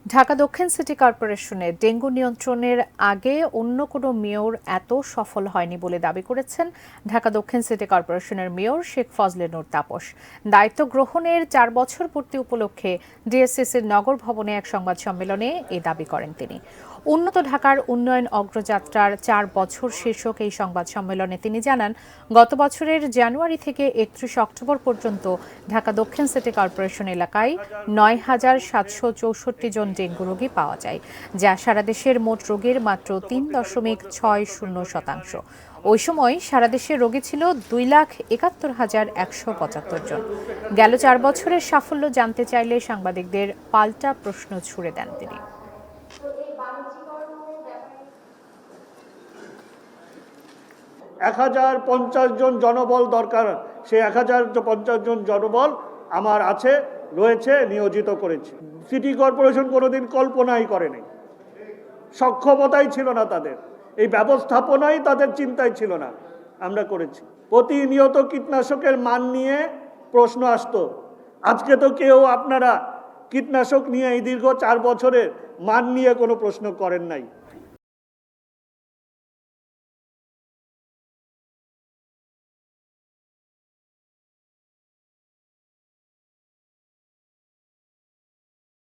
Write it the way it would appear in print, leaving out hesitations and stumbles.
ঢাকা দক্ষিণ city কর্পোরেশনে dengue নিয়ন্ত্রণের আগে অন্য কোনো মেয়র এত সফল হয়নি বলে দাবি করেছেন ঢাকা দক্ষিণ সিটি কর্পোরেশনের মেয়র শেখ ফজলে নূর তাপস। দায়িত্ব গ্রহণের 4 বছর পূর্তি উপলক্ষে ডিএসসিসির নগর ভবনে এক সংবাদ সম্মেলনে এই দাবি করেন তিনি। উন্নত ঢাকার উন্নয়ন অগ্রযাত্রার 4 বছর শীর্ষক এই সংবাদ সম্মেলনে তিনি জানান, গত বছরের জানুয়ারি থেকে 31 অক্টোবর পর্যন্ত ঢাকা দক্ষিণ সিটি কর্পোরেশন এলাকায় ৯,৭৬৪ জন ডেঙ্গু রোগী পাওয়া যায়, যা সারা দেশের মোট রোগীর মাত্র ৩.৬০%। ওই সময় সারা দেশের রোগী ছিল ২,৭১,১৭৫ জন। গেল 4 বছরের সাফল্য জানতে চাইলে সাংবাদিকদের পাল্টা প্রশ্ন ছুড়ে দেন তিনি। ১,০৫০ জন জনবল দরকার, সেই ১,০৫০ জন জনবল আমার আছে, রয়েছে, নিয়োজিত করেছি। সিটি কর্পোরেশন কোনোদিন কল্পনাই করেনি, সক্ষমতাই ছিল না তাদের, এই ব্যবস্থাপনাই তাদের চিন্তায় ছিল না, আমরা করেছি। প্রতিনিয়ত কীটনাশকের মান নিয়ে প্রশ্ন আসতো। আজকে তো কেউ আপনারা কীটনাশক নিয়ে এই দীর্ঘ 4 বছরের মান নিয়ে কোনো প্রশ্ন করেন নাই।